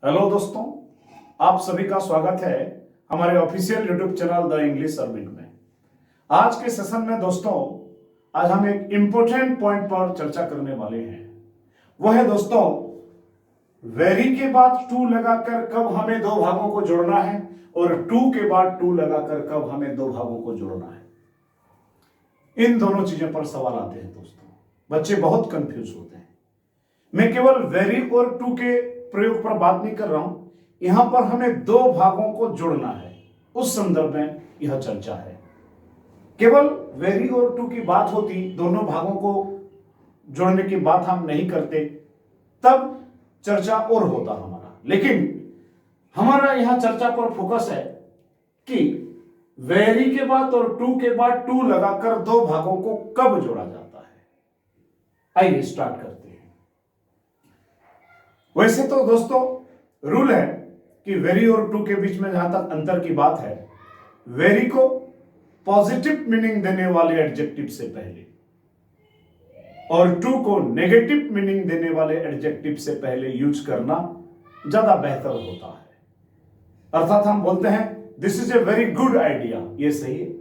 Hello दोस्तों, आप सभी का स्वागत है हमारे official YouTube channel the English serving में। आज के सेशन में दोस्तों, आज हम एक इंपॉर्टेंट पॉइंट पर चर्चा करने वाले हैं। वह है दोस्तों, वेरी के बाद टू लगाकर कब हमें दो भागों को जोड़ना है और टू के बाद टू लगाकर कब हमें दो भागों को जोड़ना है। इन दोनों चीजों पर सवाल आते हैं दोस्तों, बच्चे बहुत कंफ्यूज होते हैं। मैं केवल वेरी और टू के प्रयोग पर बात नहीं कर रहा हूं, यहां पर हमें दो भागों को जोड़ना है, उस संदर्भ में यह चर्चा है। केवल वेरी और टू की बात होती, दोनों भागों को जोड़ने की बात हम नहीं करते, तब चर्चा और होता हमारा। लेकिन हमारा यहां चर्चा पर फोकस है कि वेरी के बाद और टू के बाद टू लगाकर दो भागों को कब जोड़ा जाता है। आइए स्टार्ट करते हैं। वैसे तो दोस्तों रूल है कि वेरी और टू के बीच में जहां तक अंतर की बात है, वेरी को पॉजिटिव मीनिंग देने वाले एडजेक्टिव से पहले और टू को नेगेटिव मीनिंग देने वाले एडजेक्टिव से पहले यूज करना ज्यादा बेहतर होता है। अर्थात हम बोलते हैं this is a very good idea, यह सही है,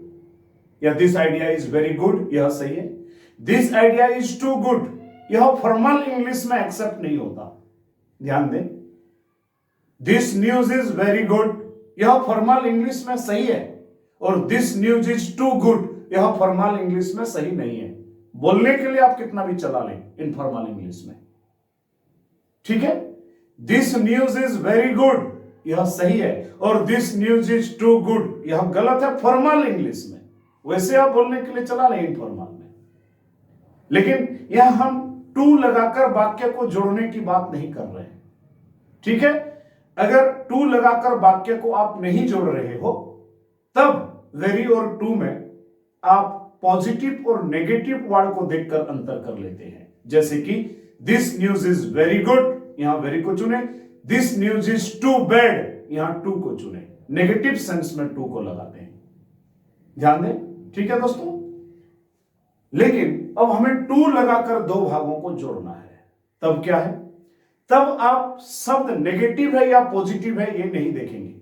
या this idea is very good, यह सही है। This idea is too good, यह फॉर्मल इंग्लिश में एक्सेप्ट नहीं होता। ध्यान दें, this news is very good, यह फॉर्मल इंग्लिश में सही है, और this news is too good, यह फॉर्मल इंग्लिश में सही नहीं है। बोलने के लिए आप कितना भी चला लें इनफॉर्मल इंग्लिश में, ठीक है। This news is very good, यह सही है, और this news is too good, यह गलत है फॉर्मल इंग्लिश में। वैसे आप बोलने के लिए चला लें इनफॉर्मल में, लेकिन यह हम टू लगाकर वाक्य को जोड़ने की बात नहीं कर रहे हैं, ठीक है। अगर टू लगाकर वाक्य को आप नहीं जोड़ रहे हो, तब वेरी और टू में आप पॉजिटिव और नेगेटिव वर्ड को देखकर अंतर कर लेते हैं। जैसे कि this news is very good, यहां वेरी को चुने। This news is too bad, यहां टू को चुने। नेगेटिव सेंस में टू को लगाते हैं, ध्यान दें, ठीक है दोस्तों। लेकिन अब हमें टू लगाकर दो भागों को जोड़ना है, तब क्या है, तब आप शब्द नेगेटिव है या पॉजिटिव है ये नहीं देखेंगे,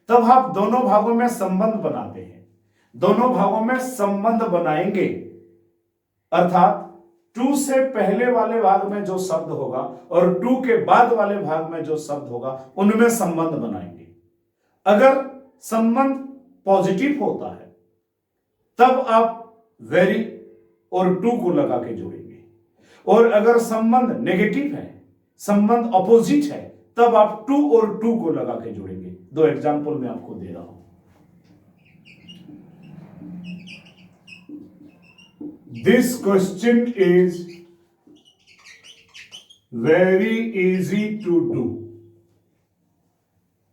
तब आप दोनों भागों में संबंध बनाते हैं। दोनों भागों में संबंध बनाएंगे, अर्थात टू से पहले वाले भाग में जो शब्द होगा और टू के बाद वाले भाग में जो शब्द होगा, उनमें संबंध बनाएंगे। अगर संबंध पॉजिटिव होता है, तब आप वेरी और टू को लगा के जोड़ेंगे, और अगर संबंध नेगेटिव है, संबंध अपोजिट है, तब आप टू और टू को लगा के जोड़ेंगे। दो एग्जांपल मैं आपको दे रहा हूं। This question is very easy to do.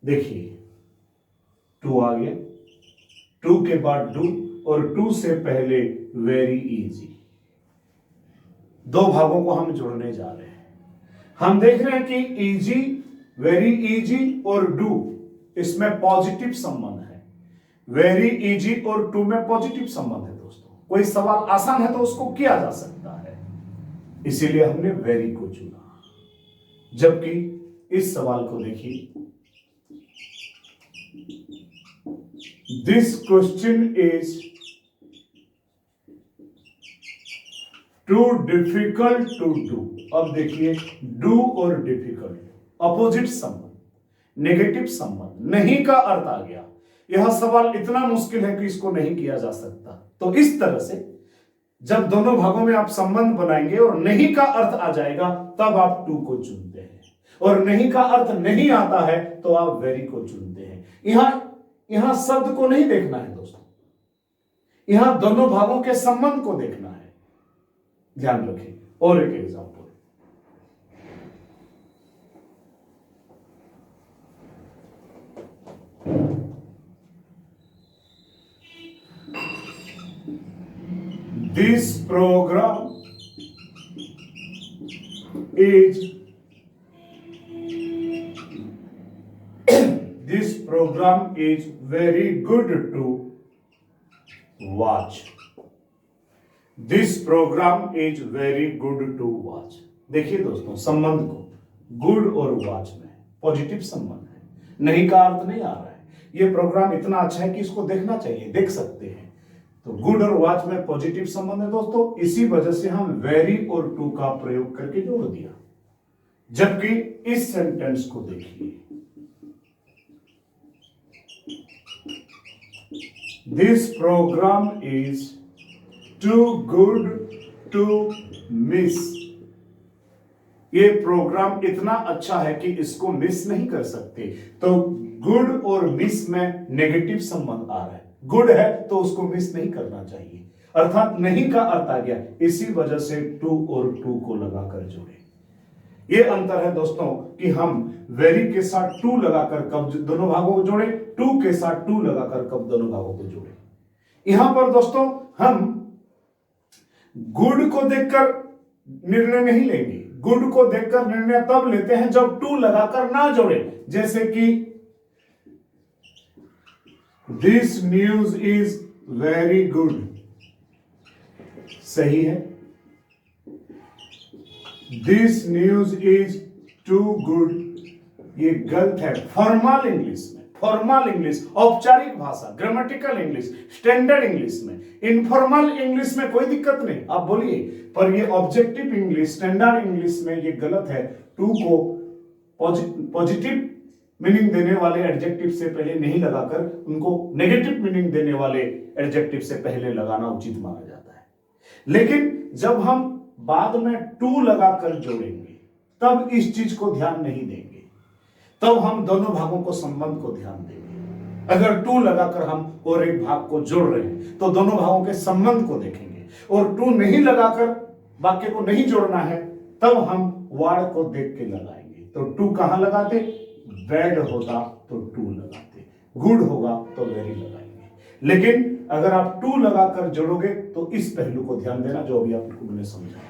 देखिए, टू आ गया, टू के बाद डू, और टू से पहले वेरी इजी। दो भागों को हम जोड़ने जा रहे हैं। हम देख रहे हैं कि इजी, वेरी इजी और डू, इसमें पॉजिटिव संबंध है। वेरी इजी और टू में पॉजिटिव संबंध है दोस्तों। कोई सवाल आसान है तो उसको किया जा सकता है, इसीलिए हमने वेरी को चुना। जबकि इस सवाल को देखिए, this question is too difficult to do. अब देखिए, डू और डिफिकल्ट अपोजिट संबंध, नेगेटिव संबंध, नहीं का अर्थ आ गया। यह सवाल इतना मुश्किल है कि इसको नहीं किया जा सकता। तो इस तरह से जब दोनों भागों में आप संबंध बनाएंगे और नहीं का अर्थ आ जाएगा, तब आप टू को चुनते हैं, और नहीं का अर्थ नहीं आता है तो आप वेरी को चुनते हैं। यहां शब्द को नहीं देखना है दोस्तों, यहां दोनों भागों के संबंध को देखना है, ध्यान रखें। और एक example, this program is very good to watch. This program is very good to watch. देखिए दोस्तों, संबंध को गुड और वॉच में, पॉजिटिव संबंध है, नहीं का अर्थ नहीं आ रहा है। ये प्रोग्राम इतना अच्छा है कि इसको देखना चाहिए, देख सकते हैं। तो गुड और वॉच में पॉजिटिव संबंध है दोस्तों, इसी वजह से हम वेरी और टू का प्रयोग करके जोड़ दिया। जबकि इस सेंटेंस को देखिए, this program is too good to miss. ये प्रोग्राम इतना अच्छा है कि इसको मिस नहीं कर सकते। तो गुड और मिस में नेगेटिव संबंध आ रहा है। गुड है तो उसको मिस नहीं करना चाहिए, अर्थात नहीं का अर्थ आ गया। इसी वजह से टू और टू को लगाकर जोड़े। ये अंतर है दोस्तों कि हम वेरी के साथ टू लगाकर कब दोनों भागों को जोड़े, टू के साथ टू लगाकर कब दोनों भागों को जोड़े। यहां पर दोस्तों हम गुड को देखकर निर्णय नहीं लेंगे। गुड को देखकर निर्णय तब लेते हैं जब टू लगाकर ना जोड़े। जैसे कि this news is very good, सही है। This news is too good, ये गलत है। फॉर्मल इंग्लिश में, फॉर्मल इंग्लिश औपचारिक भाषा, ग्रामेटिकल इंग्लिश, स्टैंडर्ड इंग्लिश में, इनफॉर्मल इंग्लिश में कोई दिक्कत नहीं, आप बोलिए। पर ये ऑब्जेक्टिव इंग्लिश, स्टैंडर्ड इंग्लिश में ये गलत है। टू को पॉजिटिव मीनिंग देने वाले एडजेक्टिव से पहले नहीं लगाकर उनको नेगेटिव मीनिंग देने वाले एडजेक्टिव से पहले लगाना उचित माना जाता है। लेकिन जब हम बाद में टू लगाकर जोड़ेंगे तब इस चीज को ध्यान नहीं देंगे, तब हम दोनों भागों को संबंध को ध्यान देंगे। अगर टू लगाकर हम और एक भाग को जोड़ रहे हैं तो दोनों भागों के संबंध को देखेंगे, और टू नहीं लगाकर वाक्य को नहीं जोड़ना है तब हम वर्ड को देख के लगाएंगे। तो टू कहां लगाते, बैड होता तो टू लगाते, गुड होगा तो वेरी लगाएंगे। लेकिन अगर आप टू लगाकर जोड़ोगे तो इस पहलू को ध्यान देना जो अभी आपको मैंने समझाया।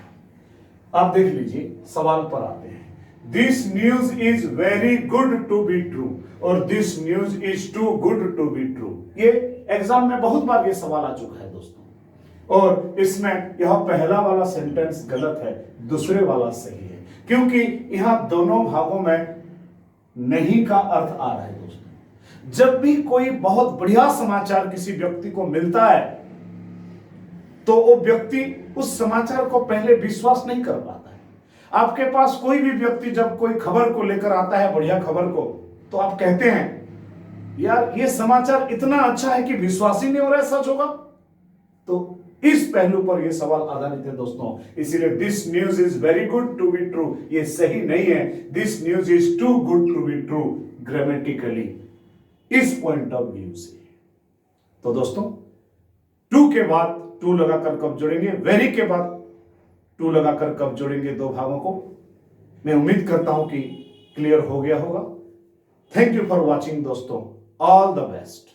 आप देख लीजिए, सवाल पर आते हैं। This news is very good to be true और this news is too good to be true. ये एग्जाम में बहुत बार ये सवाल आ चुका है दोस्तों, और इसमें यह पहला वाला सेंटेंस गलत है, दूसरे वाला सही है, क्योंकि यहां दोनों भागों में नहीं का अर्थ आ रहा है दोस्तों। जब भी कोई बहुत बढ़िया समाचार किसी व्यक्ति को मिलता है तो वो व्यक्ति उस समाचार को पहले विश्वास नहीं कर पाता है। आपके पास कोई भी व्यक्ति जब कोई खबर को लेकर आता है, बढ़िया खबर को, तो आप कहते हैं यार ये समाचार इतना अच्छा है कि विश्वास ही नहीं हो रहा है सच होगा। तो इस पहलू पर यह सवाल आधारित है दोस्तों। इसीलिए this news is very good to be true ये सही नहीं है। This news is too good to be true grammatically, इस पॉइंट ऑफ व्यू से। तो दोस्तों टू के बाद टू लगाकर कब जोड़ेंगे, वेरी के बाद टू लगाकर कब जोड़ेंगे दो भागों को, मैं उम्मीद करता हूं कि क्लियर हो गया होगा। थैंक यू फॉर वॉचिंग दोस्तों, ऑल द बेस्ट।